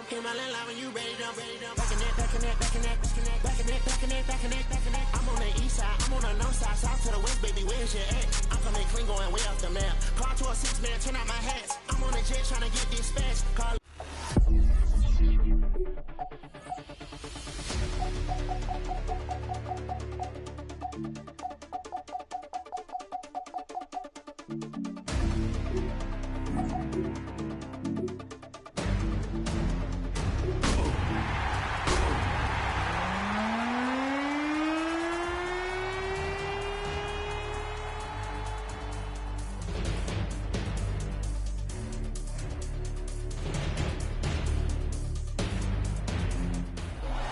Hit my line when you ready to back in that, back in that, back in that, back in that, back in that, back in that, back in that. I'm on the east side, I'm on the north side, south to the west, baby, where's your at? I'm coming clean, going way off the map. Car to a 6-man, turn out my hats. I'm on a jet trying to get dispatched. Call.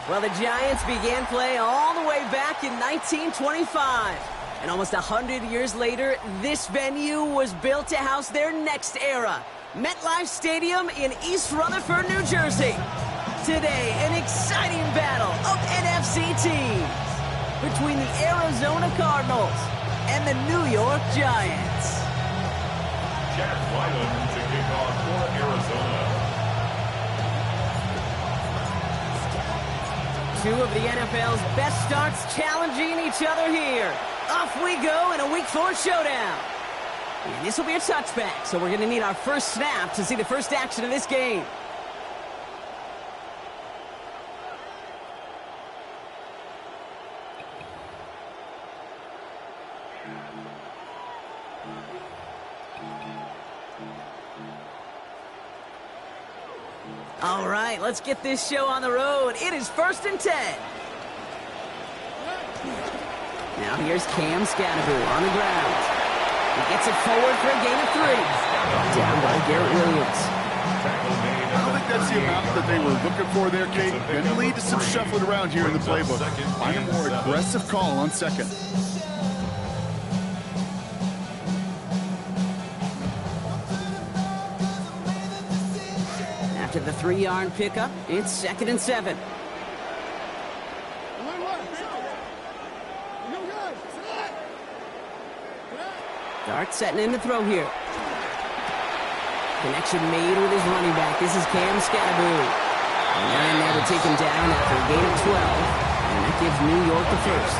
Well, the Giants began play all the way back in 1925. And almost 100 years later, this venue was built to house their next era. MetLife Stadium in East Rutherford, New Jersey. Today, an exciting battle of NFC teams between the Arizona Cardinals and the New York Giants. Jack Wyland to kick off for Arizona. Two of the NFL's best starts challenging each other here. Off we go in a Week 4 showdown. And this will be a touchback, so we're going to need our first snap to see the first action of this game. All right, let's get this show on the road. It is 1st and 10. Now here's Cam Scatterbury on the ground. He gets it forward for a gain of 3. Down by Garrett Williams. I don't think that's the amount that they were looking for there, Kate. Going to lead to some shuffling around here in the playbook. Find a more aggressive call on second. After the 3-yard pickup, it's 2nd and 7. Dart setting in the throw here. Connection made with his running back. This is Cam Scatterbury. And they're in there to take him down after a gain of 12. And that gives New York the first.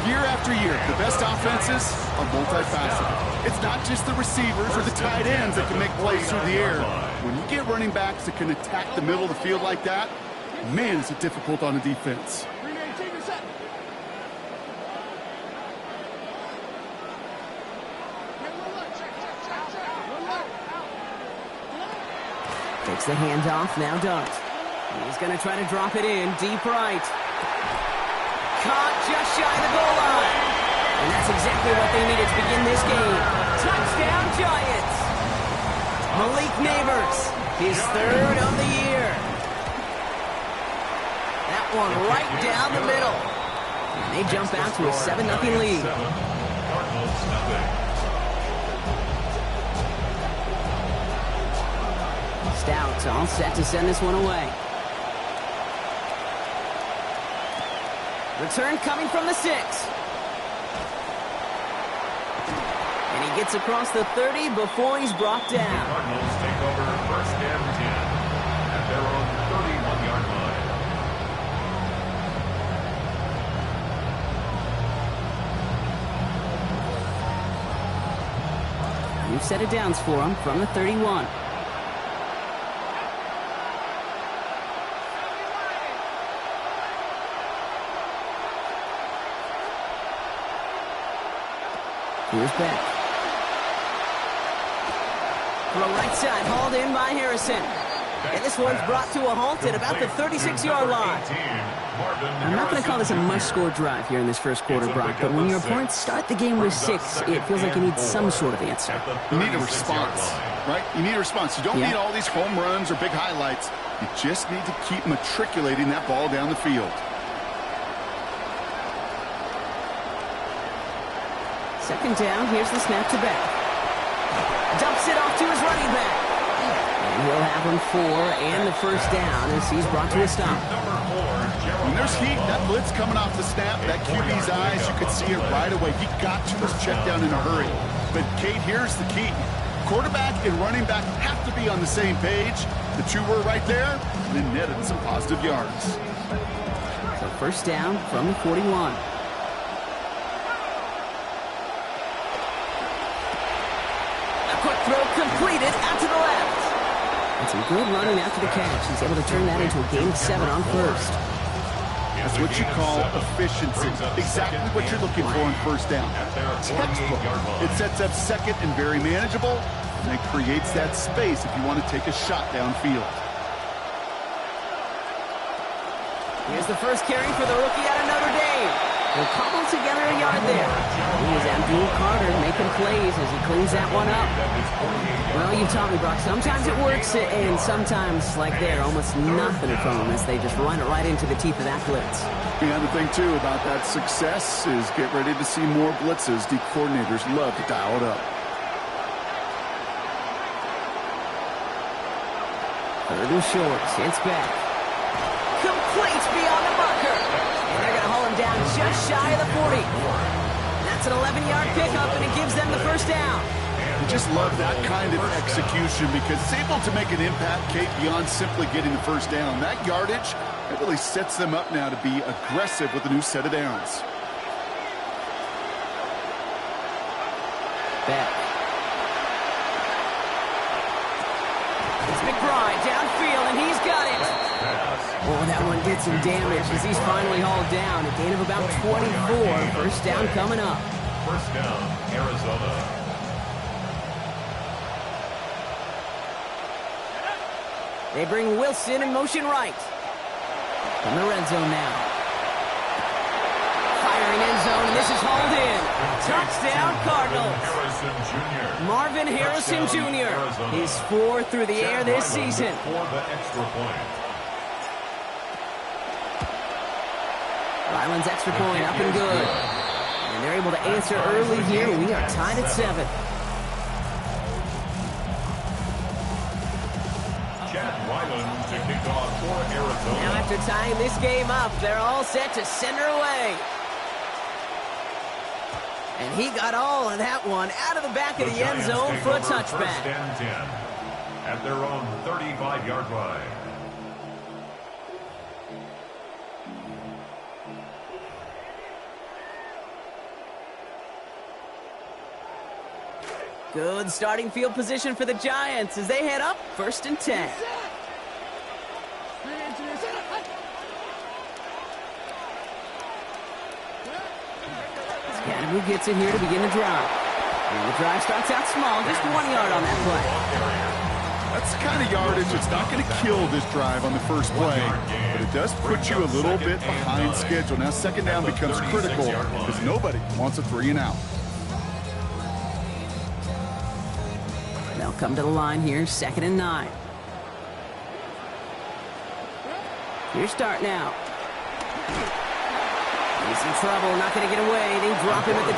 Year after year, the best offenses are multifaceted. It's not just the receivers or the tight ends that can make plays through the air. When you get running backs that can attack the middle of the field like that, man, is it difficult on the defense. Takes the handoff, now Dart. He's going to try to drop it in, deep right. Caught just shy of the goal line. And that's exactly what they needed to begin this game. Touchdown, Giants! Malik Neighbors, his 3rd of the year. That one right down the middle. And they jump out to a 7-0 lead. Cardinals nothing. Stout all set to send this one away. Return coming from the 6. And he gets across the 30 before he's brought down. The Cardinals take over 1st and 10 at their own 31-yard line. New set of downs for him from the 31. Here's back. Throw right side, hauled in by Harrison. And this one's brought to a halt at about the 36-yard line. I'm not going to call this a must-score drive here in this first quarter, Brock, but when your opponents start the game with 6, it feels like you need some sort of answer. You need a response, right? You need a response. You don't need all these home runs or big highlights. You just need to keep matriculating that ball down the field. Second down, here's the snap to back. Dumps it off to his running back. And he'll have him 4 and the first down as he's brought to a stop. When there's heat, that blitz coming off the snap, that QB's eyes, you could see it right away. He got to his check down in a hurry. But, Kate, here's the key. Quarterback and running back have to be on the same page. The two were right there, and then netted some positive yards. So first down from the 41. Quick throw completed out to the left. And some good running after the catch. He's able to turn that into a gain of 7 on first. That's what you call efficiency. Exactly what you're looking for on first down. Textbook. It sets up second and very manageable, and it creates that space if you want to take a shot downfield. Here's the first carry for the rookie out of Notre Dame. He'll cobble together a yard there. He is Abdul Carter making plays as he cleans that one up. Well, you taught me, Brock, sometimes it works, and sometimes, like there, almost nothing from them as they just run it right into the teeth of that blitz. The other thing, too, about that success is get ready to see more blitzes. The coordinators love to dial it up. Third and short, it's back. Complete beyond the marker. And they're going to haul him down just shy of the 40. That's an 11-yard pickup, and it gives them the first down. I just love that kind of execution because it's able to make an impact, Kate, beyond simply getting the first down. That yardage, it really sets them up now to be aggressive with a new set of downs. Back. It's McBride downfield, and he's got it. Oh, that one did some damage as he's finally hauled down. A gain of about 24. First down coming up. First down, Arizona. They bring Wilson in motion right. From the red zone now. Firing end zone, and this is hauled in. Touchdown, Cardinals. Marvin Harrison Jr. He's 4 through the air this season. Ryland's extra point up and good. And they're able to answer early here. We are tied at 7. Now after tying this game up, they're all set to send her away. And he got all of that one out of the back of the end zone for a touchback. First and 10 at their own 35-yard line. Good starting field position for the Giants as they head up first and 10. Who gets it here to begin the drive. And the drive starts out small, just 1 yard on that play. That's the kind of yardage that's not going to kill this drive on the first play, but it does put you a little bit behind schedule. Now second down becomes critical because nobody wants a 3 and out. They'll come to the line here, 2nd and 9. Here's start now. He's in trouble, not going to get away. They drop him at the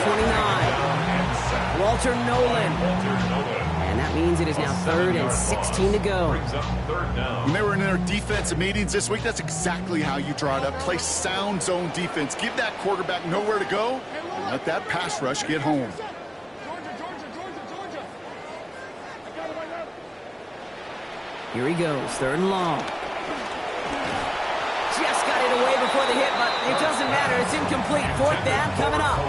29. Walter Nolan. And that means it is now 3rd and 16 to go. When they were in their defensive meetings this week, that's exactly how you draw it up. Play sound zone defense. Give that quarterback nowhere to go. And let that pass rush get home. Here he goes, 3rd and long. Just got it away before the hit, but it doesn't matter. It's incomplete. 4th down coming up.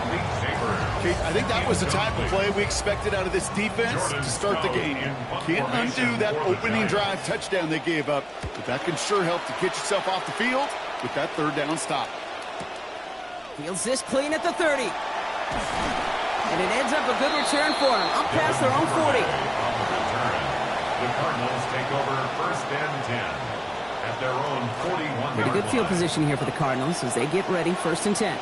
Kate, I think that was the type of play we expected out of this defense to start the game. Can't undo that opening drive touchdown they gave up, but that can sure help to get yourself off the field with that 3rd down stop. Fields this clean at the 30. And it ends up a good return for them, up past their own 40. The Cardinals take over 1st and 10. At their own 41. Pretty good field position here for the Cardinals as they get ready, 1st and 10.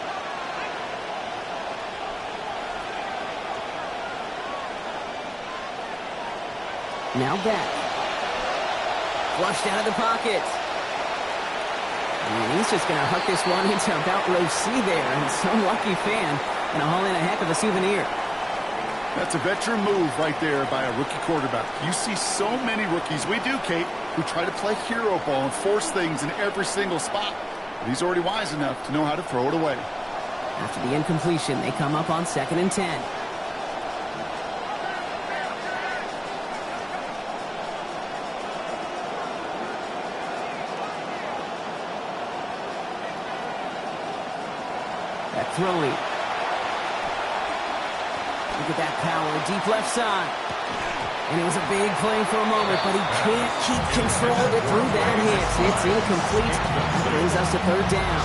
Now back. Flushed out of the pocket. And he's just going to huck this one into about row C there. And some lucky fan going to haul in a heck of a souvenir. That's a veteran move right there by a rookie quarterback. You see so many rookies, we do, Kate, who try to play hero ball and force things in every single spot. But he's already wise enough to know how to throw it away. After the incompletion, they come up on 2nd and 10. That throwing. Look at that power, deep left side. And it was a big play for a moment, but he can't keep control of it through that hit. It's incomplete. That brings us to third down.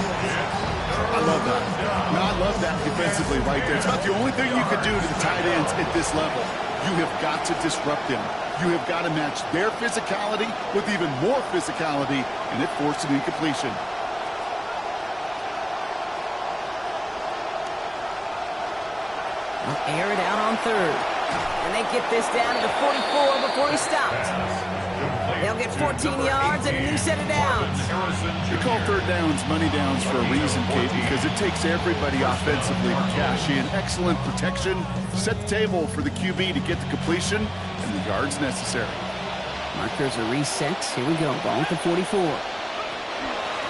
I love that. No, I love that defensively right there. It's about the only thing you could do to the tight ends at this level. You have got to disrupt them. You have got to match their physicality with even more physicality, and it forced an incompletion. They'll air it out on third. And they get this down to the 44 before he stopped. They'll get 14 yards and a new set of downs. We call third downs money downs for a reason, Kate, because it takes everybody offensively to cash in. Excellent protection, set the table for the QB to get the completion and the yards necessary. Markers are reset. Here we go. Ball at the 44.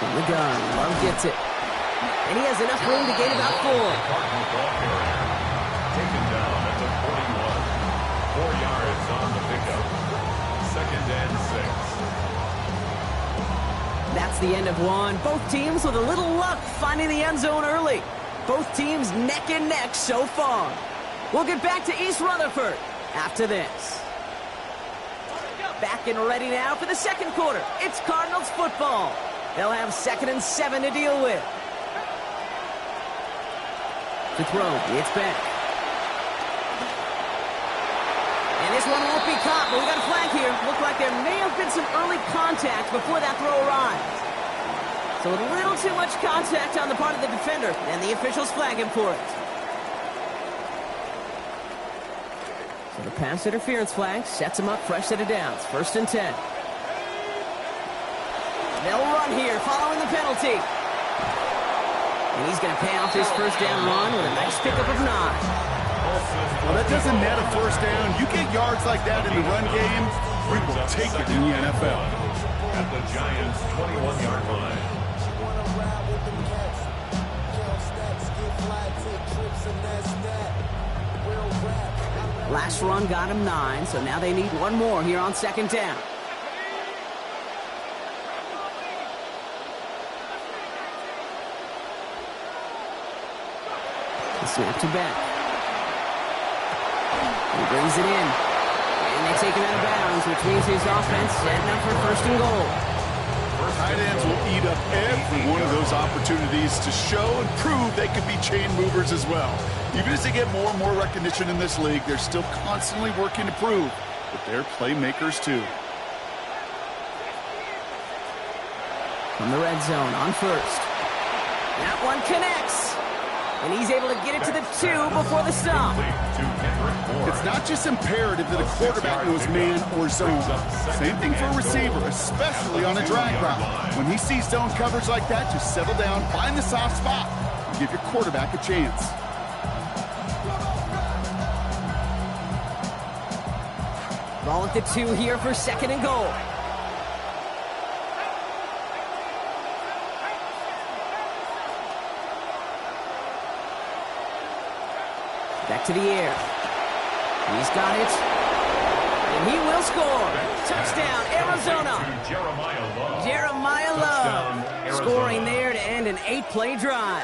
From the gun. Love gets it. And he has enough room to gain about 4. Taken down at the 41. 4 yards on the pickup. 2nd and 6. That's the end of one. Both teams with a little luck finding the end zone early. Both teams neck and neck so far. We'll get back to East Rutherford after this. Back and ready now for the second quarter. It's Cardinals football. They'll have 2nd and 7 to deal with. To throw, it's back. And this one won't be caught, but we got a flag here. Looked like there may have been some early contact before that throw arrived. So a little too much contact on the part of the defender, and the officials flag him for it. So the pass interference flag sets him up fresh set of downs. 1st and 10. They'll run here following the penalty. And he's going to pay off his first down run with a nice pickup of 9. Well, that doesn't net a first down. You get yards like that in the run game, we will take it in the NFL. At the Giants' 21-yard line. Last run got him 9, so now they need one more here on 2nd down. He snapped it back. He brings it in. And they take him out of bounds, which means his offense setting up for 1st and goal. Tight ends will eat up every one of those opportunities to show and prove they could be chain movers as well. Even as they get more and more recognition in this league, they're still constantly working to prove that they're playmakers too. From the red zone on 1st. That one connects. And he's able to get it to the 2 before the stop. It's not just imperative that a quarterback knows man or zone. Same thing for a receiver, especially on a drag route. When he sees zone coverage like that, just settle down, find the soft spot, and give your quarterback a chance. Ball at the 2 here for 2nd and goal. Back to the air. He's got it. And he will score. Touchdown, Arizona. Jeremiah Love scoring there to end an 8-play drive.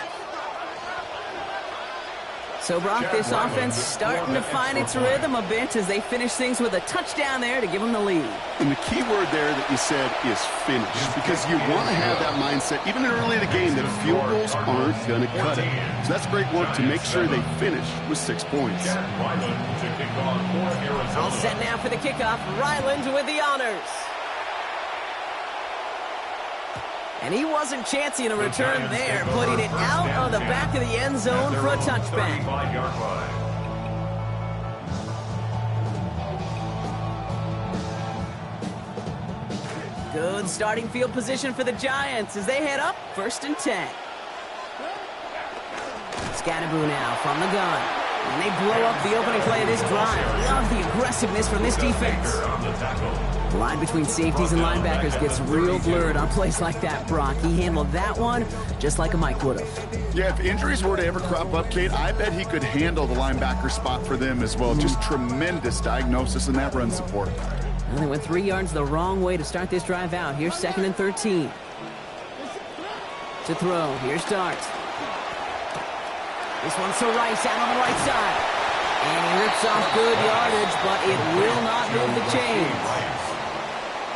So, Brock, this offense starting to find its rhythm a bit as they finish things with a touchdown there to give them the lead. And the key word there that you said is finish, because you want to have that mindset, even early in the game, that field goals aren't going to cut it. So that's great work to make sure they finish with 6 points. All set now for the kickoff. Ryland with the honors. And he wasn't chancing a return there, putting it out on the back of the end zone for a touchback. Good starting field position for the Giants as they head up 1st and 10. Scatterboo now from the gun. And they blow up the opening play of this drive. Love the aggressiveness from this defense. The line between safeties and linebackers gets real blurred on plays like that, Brock. He handled that one just like a Mike would have. Yeah, if injuries were to ever crop up, Kate, I bet he could handle the linebacker spot for them as well. Just tremendous diagnosis in that run support. And they went 3 yards the wrong way to start this drive out. Here's 2nd and 13. To throw. Here's Dart. This one's to Rice out on the right side. And he rips off good yardage, but it will not move the chains.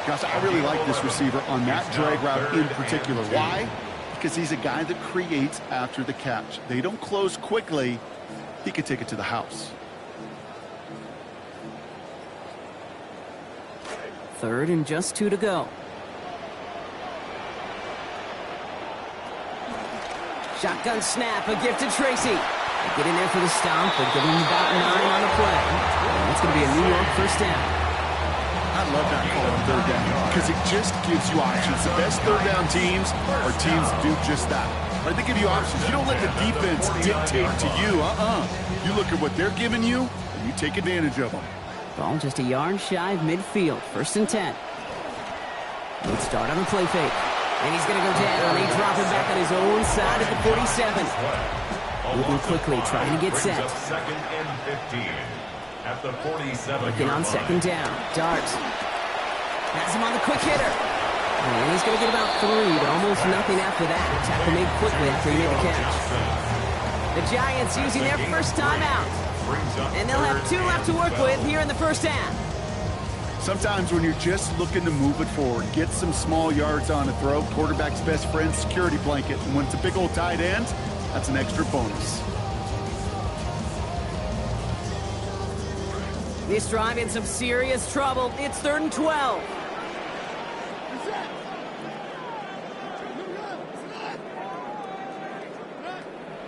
Gosh, I really like this receiver on that drag route in particular. Why? Because he's a guy that creates after the catch. They don't close quickly. He could take it to the house. 3rd and just 2 to go. Shotgun snap, a gift to Tracy. Get in there for the stomp, but give him about 9 on the play. And that's going to be a New York first down. I love that call on 3rd down because it just gives you options. The best 3rd down teams are teams that do just that. Right? They give you options. You don't let the defense dictate to you. You look at what they're giving you, and you take advantage of them. Ball just a yard shy of midfield. 1st and 10. Good start on a play fake. And he's going to go down. They drop him back on his own side at the 47. Moving quickly, trying to get set. 2nd and 15 at the 47. Working on 2nd down. Dart has him on the quick hitter. And he's going to get about 3, but almost nothing after that. Tackle made quickly after he made the catch. The Giants using their first timeout. And they'll have 2 left to work with here in the first half. Sometimes when you're just looking to move it forward, get some small yards on a throw, quarterback's best friend, security blanket. And when it's a big old tight end, that's an extra bonus. This drive in some serious trouble. It's 3rd and 12.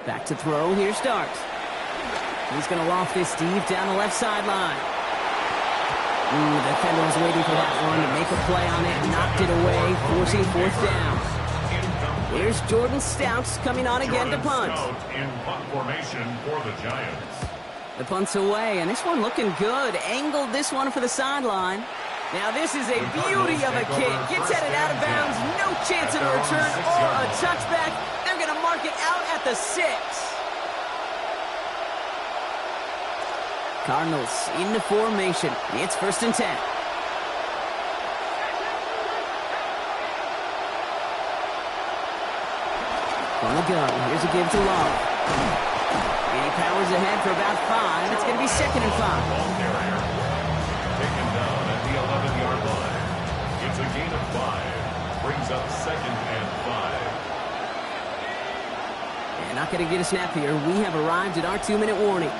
Back to throw. Here's Starks. He's going to loft this deep down the left sideline. The defender was waiting for that one to make a play on it. Knocked it away, forcing 4th down. Here's Jordan Stouts coming on again to punt. In punt formation for the Giants. The punt's away, and this one looking good. Angled this one for the sideline. Now this is a beauty of a kick. Gets headed out of bounds. No chance of a return or a touchback. They're going to mark it out at the 6. Cardinals into formation. It's 1st and 10. On the gun, here's a give to Love. And he powers ahead for about 5. It's going to be 2nd and 5. Ball carrier taken down at the 11-yard line. It's a gain of 5. Brings up 2nd and 5. And not going to get a snap here. We have arrived at our 2-minute warning.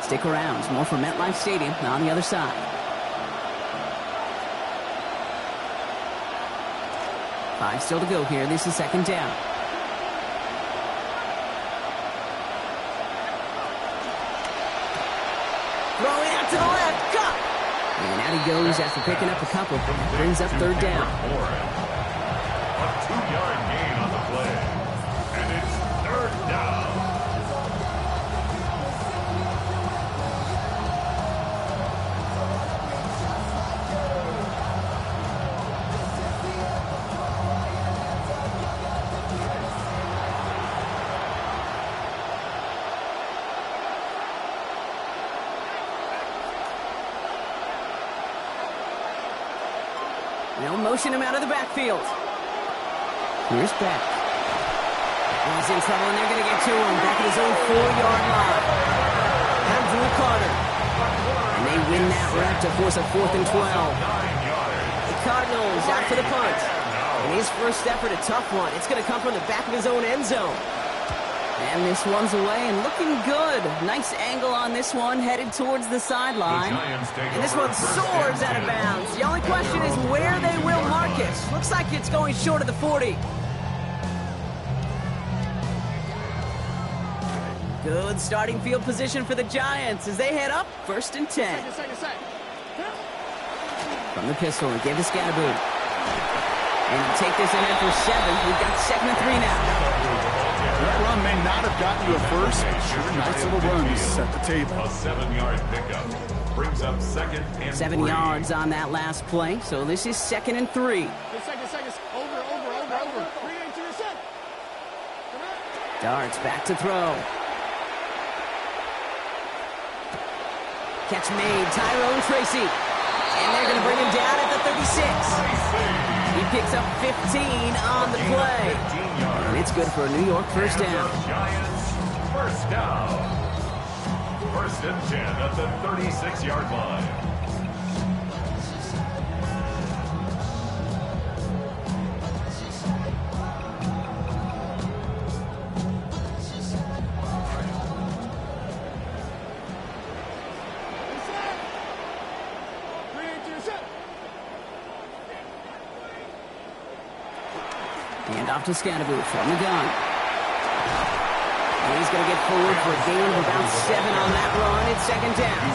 Stick around. It's more from MetLife Stadium on the other side. 5 still to go here. This is 2nd down. Throwing out to the left. Cut! And out he goes after picking up a couple. Brings up 3rd down. A 2-yard gain on the play. And it's 3rd down. They'll motion him out of the backfield. Here's Beck. He's in trouble, and they're going to get to him. Back at his own 4-yard line. Abdul Carter. And they win that rep to force a 4th and 12. The Cardinals out for the punt. And his first effort, a tough one. It's going to come from the back of his own end zone. And this one's away and looking good. Nice angle on this one, headed towards the sideline. And this one soars out of bounds. The only question is where they will mark it. Looks like it's going short of the 40. Good starting field position for the Giants as they head up 1st and 10. From the pistol, and give to Scadaboo. And he'll take this ahead for 7. We've got 2nd and 3 now. That run may not have gotten you a first, but sure, nice little run to set the table. A 7-yard pickup brings up 2nd and 7 3. yards on that last play, so this is 2nd and 3. Seconds. Over. 3 to your set. Darts back to throw. Catch made, Tyrone Tracy. And they're going to bring him down at the 36. He picks up 15 on the play. And it's good for a New York first down. Giants First down. 1st and 10 at the 36-yard line. Hand off to Scadaboo from the gun. And he's going to get forward for a gain of about 7 on that run. It's 2nd down.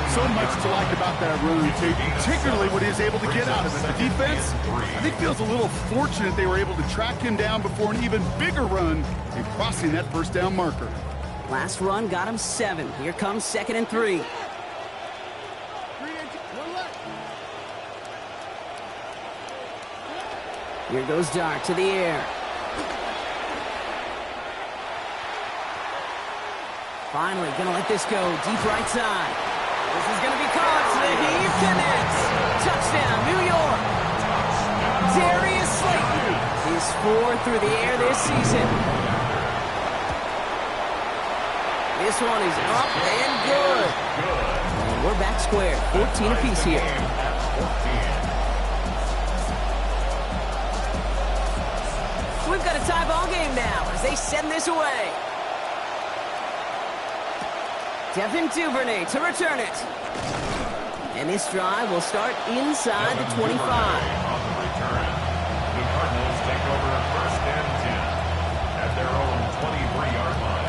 So much to like about that run, particularly what he was able to get out of it. The defense, I think, feels a little fortunate they were able to track him down before an even bigger run and crossing that 1st down marker. Last run got him 7. Here comes 2nd and 3. Here goes Dart to the air. Finally, gonna let this go. Deep right side. This is gonna be caught. He connects. Touchdown, New York. Darius Slayton is 4 through the air this season. This one is up and good. And we're back square. 14 apiece here. We've got a tie ball game now as they send this away. Devin Duvernay to return it. And this drive will start inside the 25. On the return, the Cardinals take over 1st and 10 at their own 23-yard line.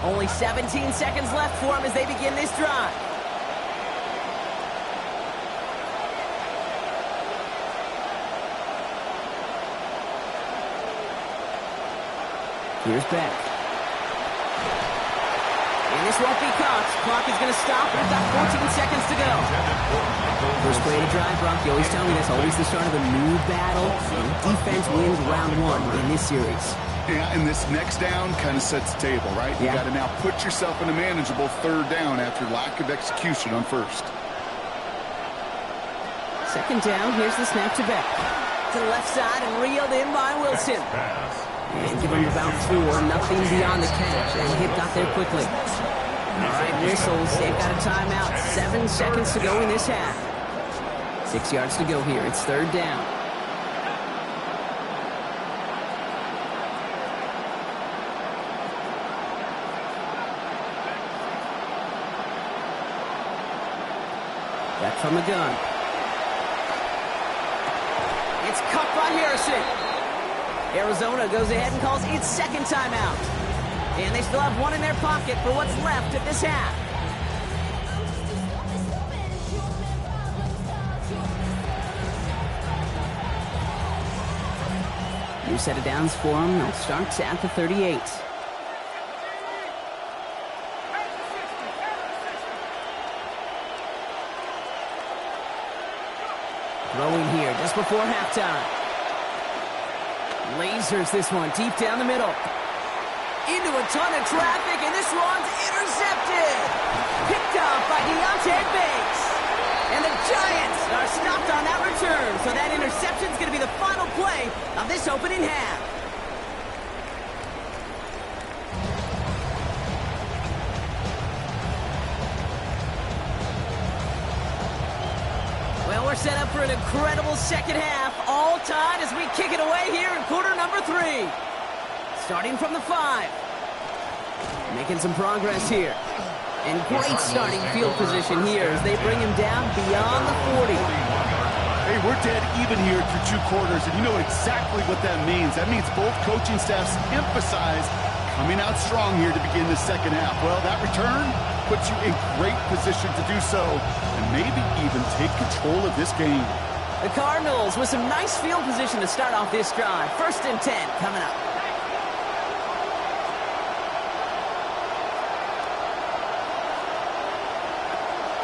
Only 17 seconds left for him as they begin this drive. Here's Beck. And this won't be caught. Clock is going to stop. We've got 14 seconds to go. First play to drive, Brock. You always tell me that's always the start of a new battle. And defense wins round 1 in this series. Yeah, and this next down kind of sets the table, right? You got to now put yourself in a manageable 3rd down after lack of execution on 1st. 2nd down. Here's the snap to Beck. To the left side and reeled in by Wilson. And give him about 4. Nothing beyond the catch. And Hip got there quickly. All right, Whistles. They've got a timeout. 7 seconds to go in this half. 6 yards to go here. It's 3rd down. Back from the gun. It's cut by Harrison. Arizona goes ahead and calls its 2nd timeout. And they still have 1 in their pocket for what's left of this half. New set of downs for them. It starts at the 38. Throwing here just before halftime. Lasers this one deep down the middle. Into a ton of traffic, and this one's intercepted. Picked up by Deontay Banks. And the Giants are stopped on that return. So that interception's going to be the final play of this opening half. Well, we're set up for an incredible 2nd half. All tied as we kick it away here in quarter number 3. Starting from the 5. Making some progress here. And great starting field position here as they bring him down beyond the 40. Hey, we're dead even here through 2 quarters, and you know exactly what that means. That means both coaching staffs emphasize coming out strong here to begin the 2nd half. Well, that return puts you in great position to do so, and maybe even take control of this game. The Cardinals with some nice field position to start off this drive. 1st and 10 coming up.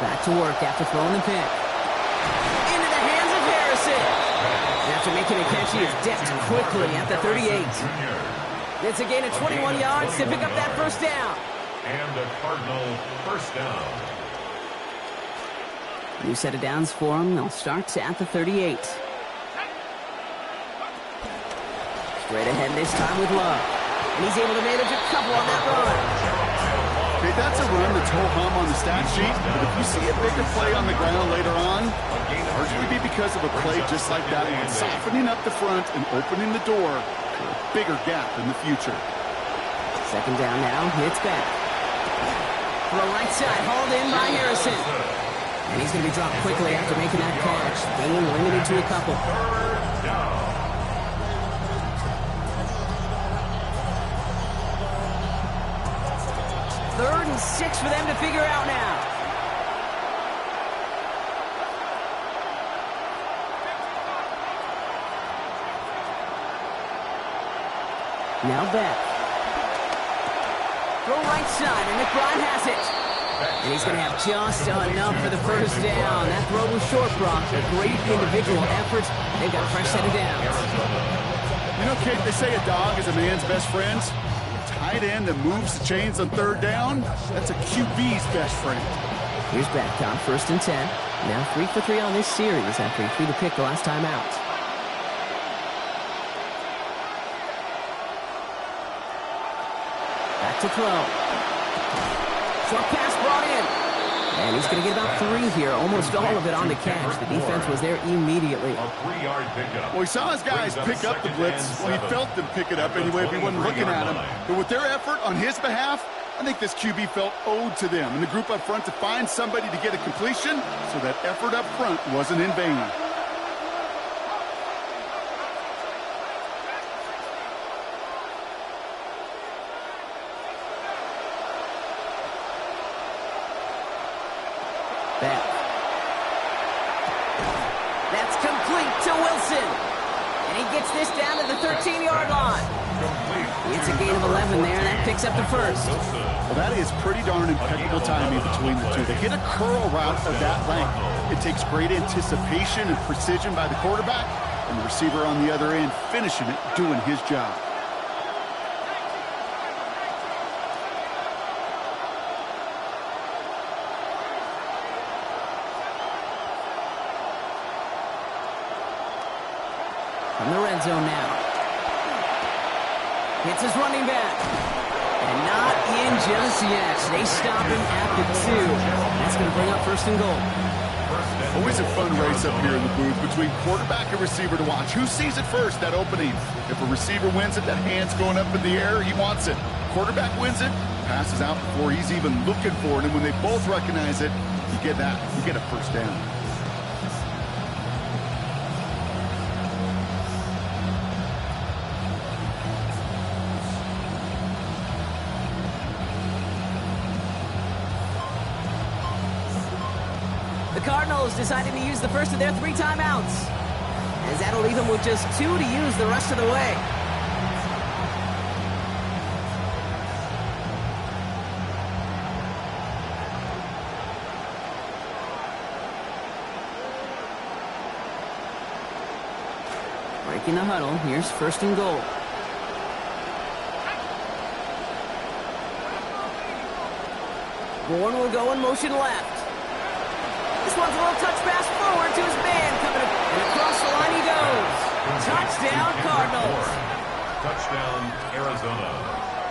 Back to work after throwing the pick. Into the hands of Harrison. And after making a catch, he is decked quickly at the 38. It's a gain of 21 yards to pick up that 1st down. And a Cardinal 1st down. New set of downs for him. They'll start at the 38. Straight ahead this time with Love. And he's able to manage a couple on that run. Okay, that's a run that's ho-hum on the stat sheet, but if you see a bigger play on the ground later on, largely be because of a play just like that one, softening up the front and opening the door for a bigger gap in the future. Second down now, hits back. Throw right side, hauled in by Harrison. And he's going to be dropped quickly after making that catch. Gain limited to a couple. Third and 6 for them to figure out now. Now back. Throw right side, and McBride has it. And he's going to have just enough for the first down. That throw was short, Brock. A great individual effort. They've got a fresh set of downs. You know, Kate, they say a dog is a man's best friend. A tight end that moves the chains on third down, that's a QB's best friend. Here's back on 1st and 10. Now 3 for 3 on this series after he threw the pick the last time out. Back to throw. Short pass brought in. And he's going to get about 3 here, almost all of it on the catch. The defense was there immediately. A 3-yard pickup. Well, he saw his guys pick up the blitz. Well, he felt them pick it up anyway if he wasn't looking at him. But with their effort on his behalf, I think this QB felt owed to them and the group up front to find somebody to get a completion, so that effort up front wasn't in vain. Back. That's complete to Wilson. And he gets this down to the 13-yard line. It's a gain of 11 there, and that picks up the first. Well, that is pretty darn impeccable timing between the two. They hit a curl route of that length. It takes great anticipation and precision by the quarterback, and the receiver on the other end finishing it, doing his job. From the red zone now. Hits his running back. And not in just yet. They stop him at the 2. That's going to bring up 1st and goal. Always a fun race up here in the booth between quarterback and receiver to watch. Who sees it first, that opening? If a receiver wins it, that hand's going up in the air, he wants it. Quarterback wins it, passes out before he's even looking for it. And when they both recognize it, you get that. You get a first down. The Cardinals deciding to use the first of their 3 timeouts, as that'll leave them with just 2 to use the rest of the way. Breaking the huddle, here's 1st and goal. Bourne will go in motion left. This one's a little touch pass forward to his man. Coming up, and across the line he goes. Touchdown, Cardinals. Touchdown, Arizona.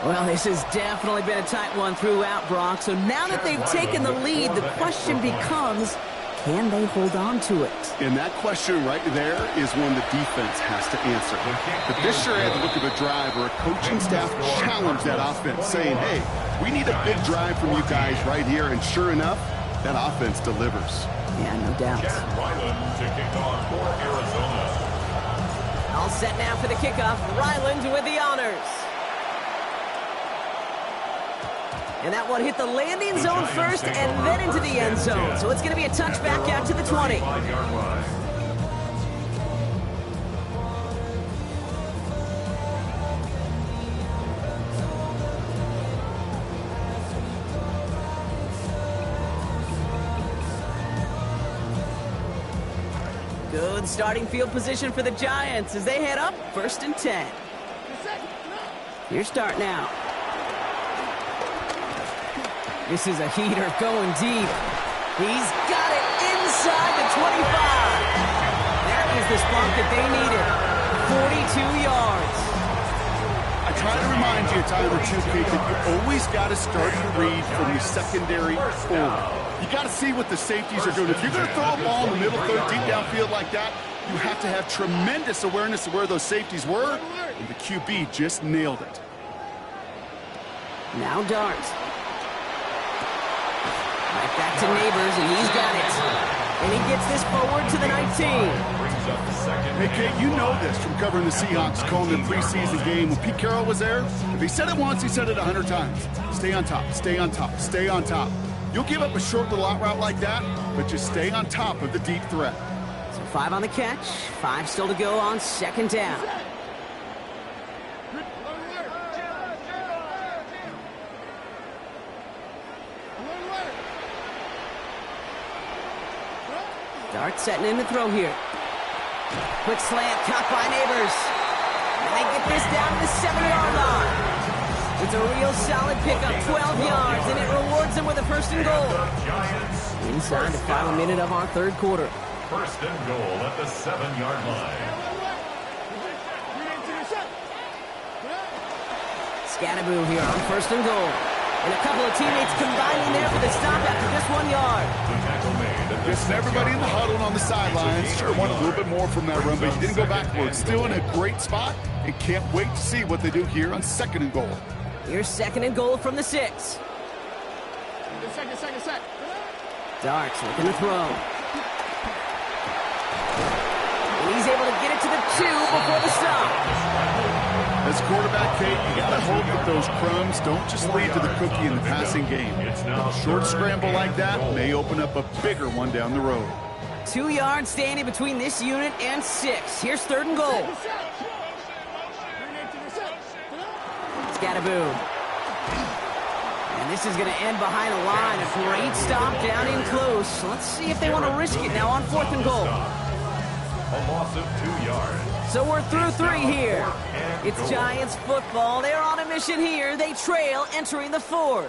Well, this has definitely been a tight one throughout, Brock. So now that they've taken the lead, the question becomes, can they hold on to it? And that question right there is one the defense has to answer. But this sure had the look of a drive where a coaching staff challenged that offense, saying, hey, we need a big drive from you guys right here. And sure enough, that offense delivers. Yeah, no doubt. Ryland to kick off for Arizona. All set now for the kickoff. Ryland with the honors. And that one hit the landing zone first and then into the end zone. So it's going to be a touchback out to the 20. 5-yard line. Good starting field position for the Giants as they head up 1st and 10. Your start now. This is a heater going deep. He's got it inside the 25. That is the spark that they needed. 42 yards. I try to remind you a time or two, Kate, that you always got to start your read from the secondary forward. You got to see what the safeties are doing. If you're going to throw a ball in the middle third, deep downfield like that, you have to have tremendous awareness of where those safeties were, and the QB just nailed it. Now Dart. Right back to Neighbors, and he's got it. And he gets this forward to the 19. Hey, Kate, you know this from covering the Seahawks, calling the preseason game. When Pete Carroll was there, if he said it once, he said it 100 times. Stay on top, stay on top, stay on top. You'll give up a short little out route like that, but just stay on top of the deep threat. So 5 on the catch, 5 still to go on second down. Dart setting in the throw here. Quick slant, caught by Neighbors. And they get this down to the 7-yard line. It's a real solid pickup, 12 yards, and it rewards them with a first and goal. Inside the final minute of our third quarter. First and goal at the 7-yard line. Scattaboo here on first and goal. And a couple of teammates combining there for the stop after just 1 yard. Just everybody in the huddle and on the sidelines sure want a little bit more from that run, but he didn't go backwards. Still in a great spot, and can't wait to see what they do here on second and goal. Here's second and goal from the 6. Second. Darts looking to throw. And he's able to get it to the 2 before the stop. As quarterback, Kate, you got to hope that those crumbs don't just lead to the cookie in the passing game. A short scramble like that may open up a bigger one down the road. 2 yards standing between this unit and 6. Here's third and goal. Scattaboo. And this is going to end behind a line. A great stop down in close. Let's see if they want to risk it now on fourth and goal. A loss of 2 yards. So we're through 3 here. It's Giants football. They're on a mission here. They trail entering the 4th.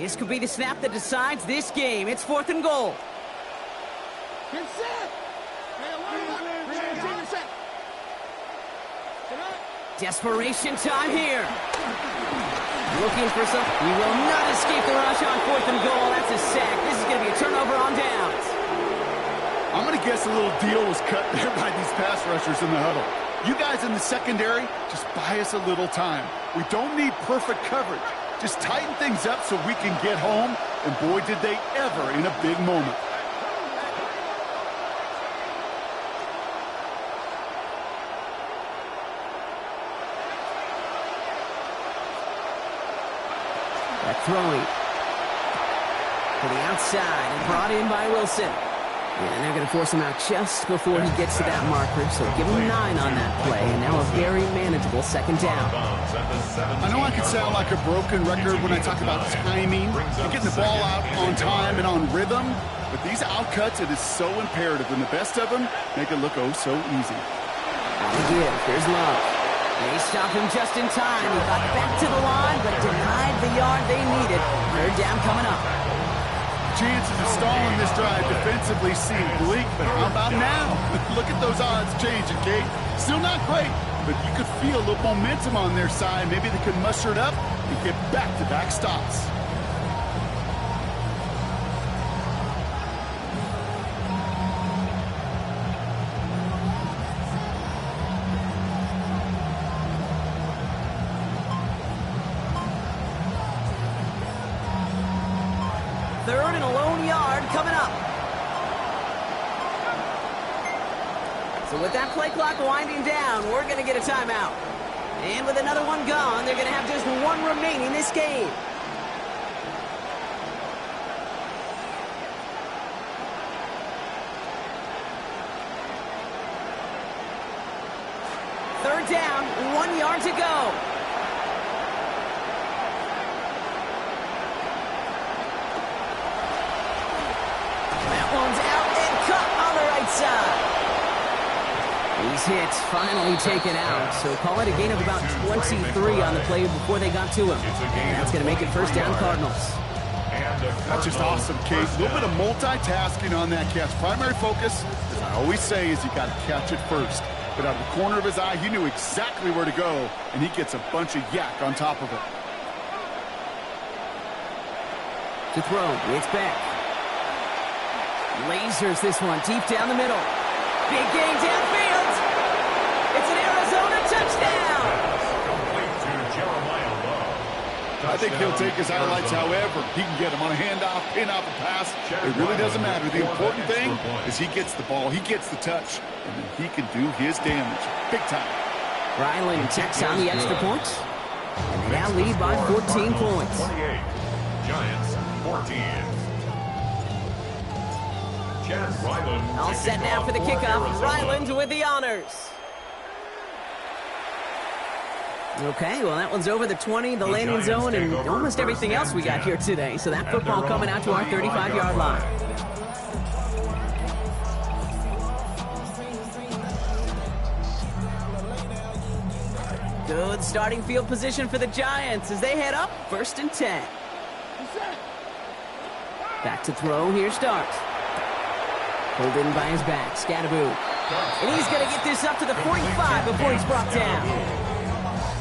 This could be the snap that decides this game. It's fourth and goal. Get set. Desperation time here. Looking for some. He will not escape the rush on fourth and goal. That's a sack. This is going to be a turnover on downs. I'm going to guess a little deal was cut there by these pass rushers in the huddle. You guys in the secondary, just buy us a little time. We don't need perfect coverage. Just tighten things up so we can get home, and boy, did they ever in a big moment. That throwing to the outside and brought in by Wilson. And they're going to force him out just before he gets to that marker. So give him 9 on that play. And now a very manageable second down. I know I can sound like a broken record when I talk about timing and getting the ball out on time and on rhythm. But these outcuts, it is so imperative. And the best of them make it look oh so easy. Again, here's Love. They stop him just in time. He got back to the line, but denied the yard they needed. Third down coming up. Chances of stalling this drive defensively seem bleak, but how about now? Look at those odds changing, Kate. Still not great, but you could feel a little momentum on their side. Maybe they could muster it up and get back-to-back stops. Third and a lone yard coming up. So with that play clock winding down, we're going to get a timeout. And with another one gone, they're going to have just 1 remaining this game. Third down, 1 yard to go. These hits finally taken out, so call it a gain of about 23 on the play before they got to him. And that's going to make it first down Cardinals. That's just awesome, Kate. A little bit of multitasking on that catch. Primary focus, as I always say, is you got to catch it first. But out of the corner of his eye, he knew exactly where to go, and he gets a bunch of yak on top of it. To throw, it's back. Lasers this one deep down the middle. Big gain downfield. It's an Arizona touchdown. I think he'll take his highlights however he can get them on a handoff, pin off a pass. It really doesn't matter. The important thing is he gets the ball, he gets the touch, and then he can do his damage. Big time. Ryland checks on the extra point. And they now lead by 14 points. 28. Giants 14. All set now for the kickoff. Ryland with the honors. Okay, well, that one's over the 20, the landing zone, and almost everything else we got here today. So that football coming out to our 35-yard line. Good starting field position for the Giants as they head up 1st and 10. Back to throw. Here's Starks. Pulled in by his back. Scattaboo. And he's going to get this up to the 45 before he's brought down.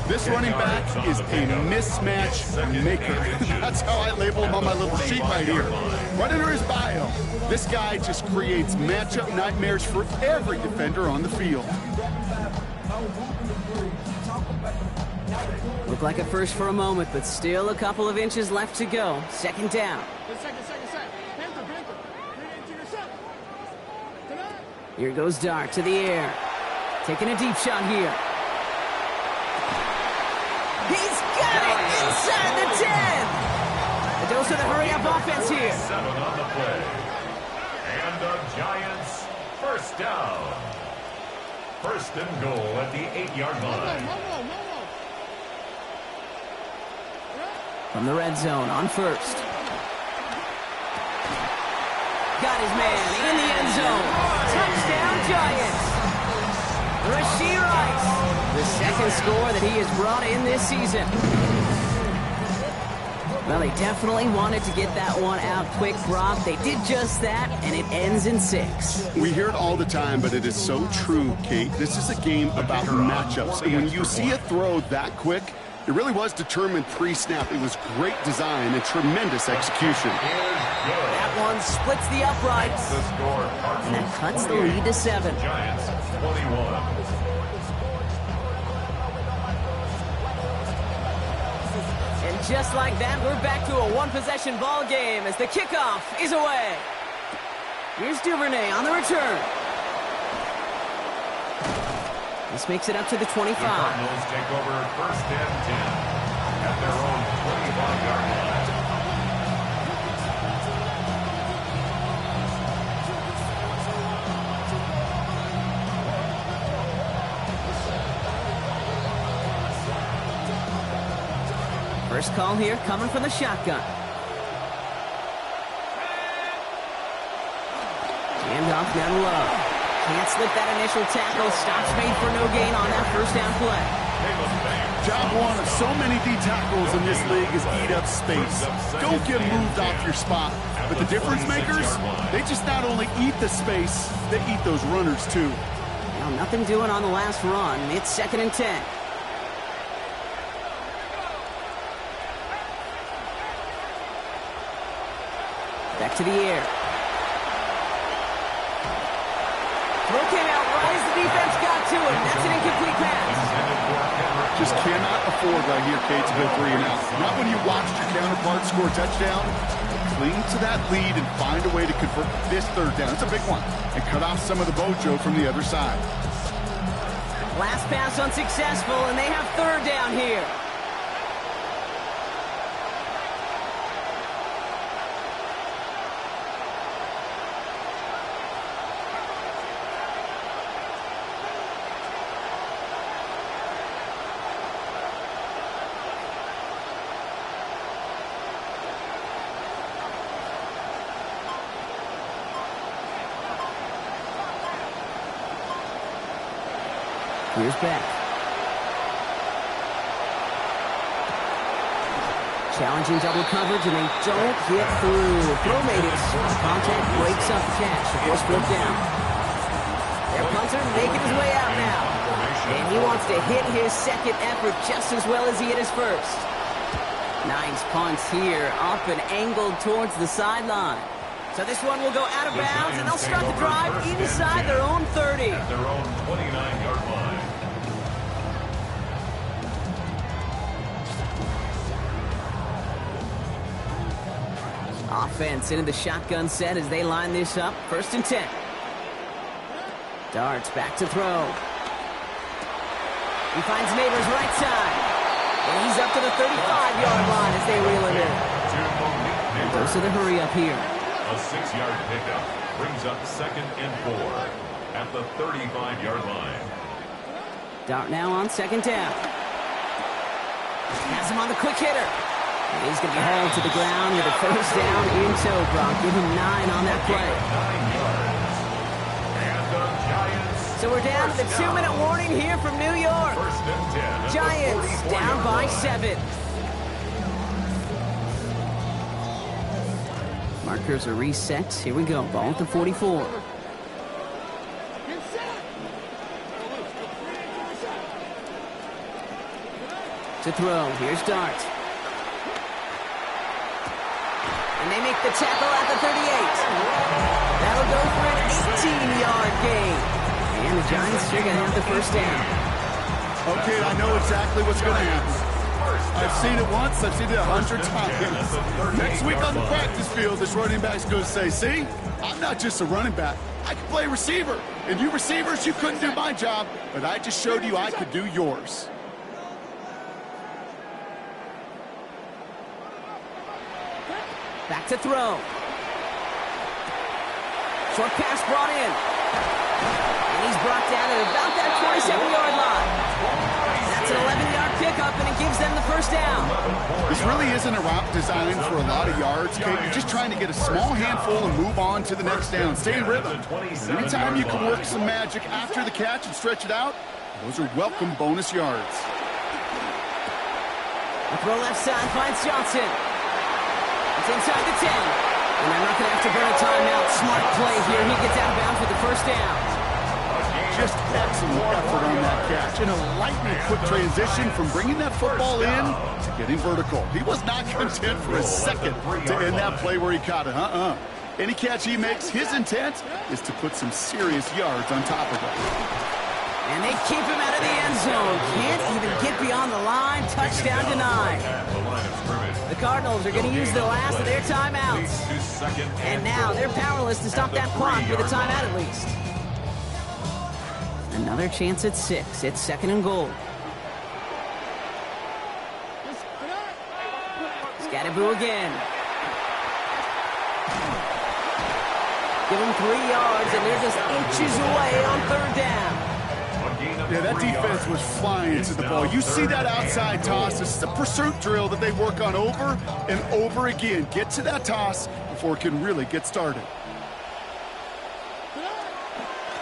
This running back is a mismatch maker. That's how I label him on my little sheet right here. Right under his bio. This guy just creates matchup nightmares for every defender on the field. Looked like a first for a moment, but still a couple of inches left to go. 2nd down. Here goes Dart to the air. Taking a deep shot here. He's got it inside the 10. A dose of the hurry-up offense here. 7 on the play. And the Giants first down. 1st and goal at the 8-yard line. From the red zone on 1st. Got his man in the end zone. Touchdown Giants. Rashee Rice. The 2nd score that he has brought in this season. Well, they definitely wanted to get that one out quick, Brock. They did just that, and it ends in 6. We hear it all the time, but it is so true, Kate. This is a game about matchups, and when you see a throw that quick, it really was determined pre-snap. It was great design and tremendous execution. That one splits the uprights, and that cuts the lead to 7. Giants 21. And just like that, we're back to a one-possession ball game as the kickoff is away. Here's Duvernay on the return. This makes it up to the 25. The Cardinals take over 1st and 10 at their own 25-yard line. First call here coming from the shotgun. Hand off now to Love. Can't slip that initial tackle. Stops made for no gain on that 1st down play. Job one of so many D tackles in this league is eat up space. Don't get moved off your spot. But the difference makers, they just not only eat the space, they eat those runners too. Now nothing doing on the last run. It's 2nd and 10. Back to the air. Throw came out right as the defense got to him. That's an incomplete pass. Just cannot afford right here, Kate, to go 3 and out. Not when you watched your counterpart score a touchdown. Cling to that lead and find a way to convert this 3rd down. It's a big one. And cut off some of the mojo from the other side. Last pass unsuccessful, and they have 3rd down here. Here's Beck. Challenging double coverage, and they don't get through. Throw made it. Contact breaks up the catch. The force broke down. Their punter making his way out now. And he wants to hit his second effort just as well as he hit his first. Nice punts here, up and angled towards the sideline. So this one will go out of bounds, and they'll start the drive inside their own 30. At their own 29-yard line. Offense into the shotgun set as they line this up. 1st and 10. Darts back to throw. He finds Neighbors right side. And he's up to the 35-yard line as they reel him in. And those are the hurry up here. A 6-yard pickup brings up 2nd and 4 at the 35-yard line. Dart now on 2nd down. Has him on the quick hitter. He's going to be hauled to the ground with a 1st down in tow, Brock. Give him 9 on that play. 9 yards. And the Giants. So we're down to the 2-minute warning here from New York. 1st and 10. At Giants the down 44-yard by line. 7. Markers are reset. Here we go. Ball at the 44. To throw. Here's Dart. And they make the tackle at the 38. That'll go for an 18-yard gain. And the Giants are going to have the 1st down. Okay, I know exactly what's going to happen. I've seen it once, I've seen it 100 times. Next week on the practice field, this running back's going to say, see, I'm not just a running back. I can play receiver. And you receivers, you couldn't do my job, but I just showed you I could do yours. Back to throw. Short pass brought in. And he's brought down at about that 27-yard line. That's an 11-yard pickup, and it gives them the 1st down. This really isn't a route designed for a lot of yards, Kate. You're just trying to get a small handful and move on to the next down. Stay in rhythm. Anytime you can work some magic after the catch and stretch it out, those are welcome bonus yards. The throw left side finds Johnson. It's inside the 10. And they're not going to have to burn a timeout. Smart play here. He gets out of bounds with the 1st down. Just excellent effort on that catch. And a lightning quick transition from bringing that football in to getting vertical. He was not content for a second to end that play where he caught it. Any catch he makes, his intent is to put some serious yards on top of it. And they keep him out of the end zone. Can't even get beyond the line. Touchdown denied. The Cardinals are going to use the last of their timeouts. And now they're powerless to stop that clock with a timeout at least. Another chance at 6. It's 2nd and goal. Scatterboo again. Give him 3 yards, and they're just inches away on 3rd down. Yeah, that defense was flying to the ball. You see that outside toss. This is a pursuit drill that they work on over and over again. Get to that toss before it can really get started.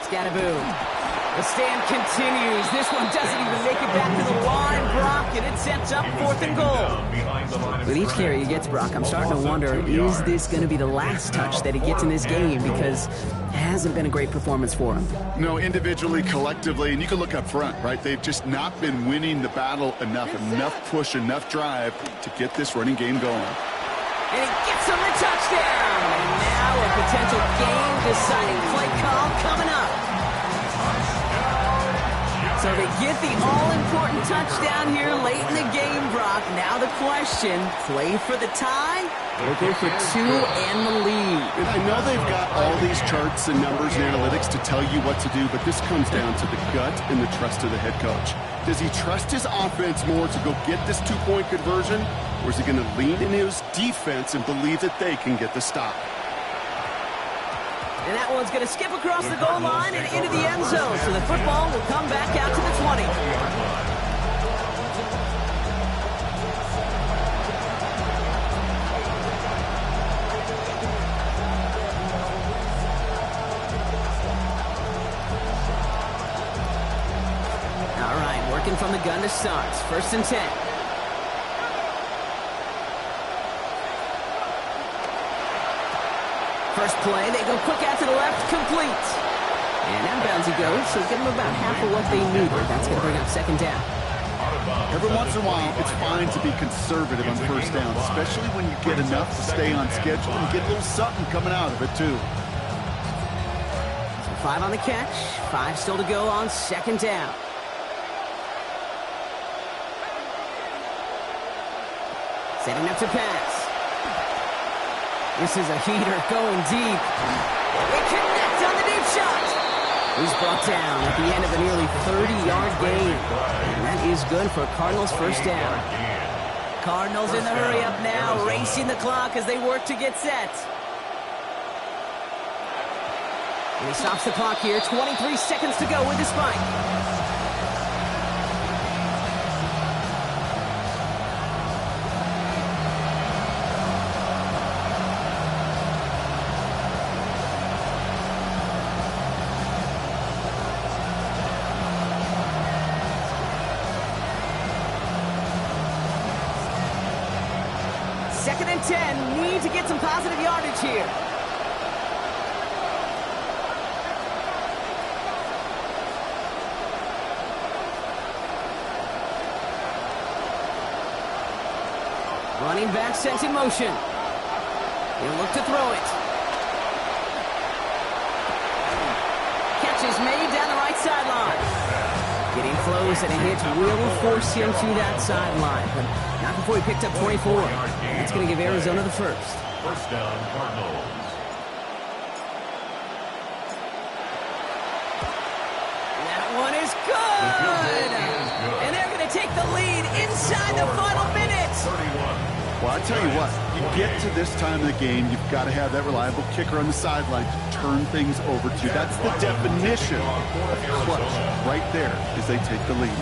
Scatterboo. The stand continues. This one doesn't even make it back to the line, Brock, and it sets up 4th and goal. With each carry he gets, Brock, I'm starting to wonder, is this going to be the last touch that he gets in this game? Because it hasn't been a great performance for him. No, individually, collectively, and you can look up front, right? They've just not been winning the battle enough push, enough drive to get this running game going. And he gets him the touchdown. And now a potential game-deciding play call coming up. So they get the all-important touchdown here late in the game, Brock. Now the question, play for the tie or go for 2 and the lead? And I know they've got all these charts and numbers and analytics to tell you what to do, but this comes down to the gut and the trust of the head coach. Does he trust his offense more to go get this 2-point conversion, or is he going to lean in his defense and believe that they can get the stop? And that one's going to skip across the goal line and into the end zone. So the football will come back out to the 20. Looking from the gun to start. 1st and 10. First play, they go quick out to the left, complete. And out of bounds he goes, so give them about half of what they needed. That's going to bring up 2nd down. Every once in a while, it's fine to be conservative on 1st down, especially when you get enough to stay on schedule and get a little something coming out of it, too. So 5 on the catch, 5 still to go on 2nd down. Setting up to pass. This is a heater going deep. They connect on the deep shot. He's brought down at the end of a nearly 30-yard gain. And that is good for Cardinals' 1st down. Cardinals in the hurry up now, racing the clock as they work to get set. And he stops the clock here. 23 seconds to go with the spike. Second and 10, need to get some positive yardage here. Running back sent in motion. He'll look to throw it. Catch is made down the right sideline. Getting close, and a hit will force him to that sideline. But not before he picked up 24. That's going to give Arizona the 1st. 1st down, Cardinals. That one is good! And they're going to take the lead inside the final minutes. 31. Well, I tell you what, you get to this time of the game, you've got to have that reliable kicker on the sideline to turn things over to. That's the definition of clutch right there as they take the lead.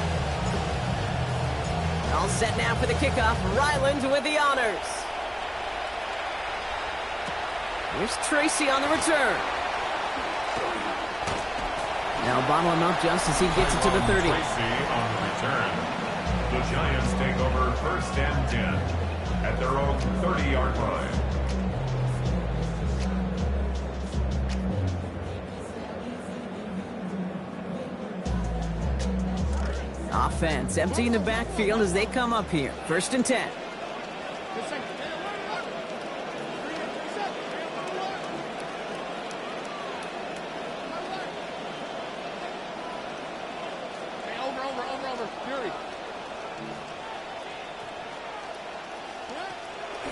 All set now for the kickoff. Ryland with the honors. Here's Tracy on the return. Now bottle him up just as he gets it to the 30. Tracy on the return. The Giants take over 1st and 10 at their own 30-yard line. Offense emptying the backfield as they come up here. 1st and 10.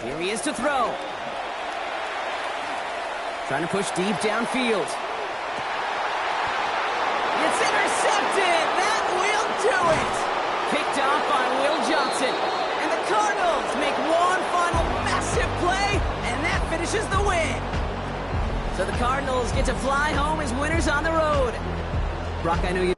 Here he is to throw. Trying to push deep downfield. It's intercepted. That will do it. Picked off by Will Johnson. And the Cardinals make one final massive play, and that finishes the win. So the Cardinals get to fly home as winners on the road. Brock, I know you...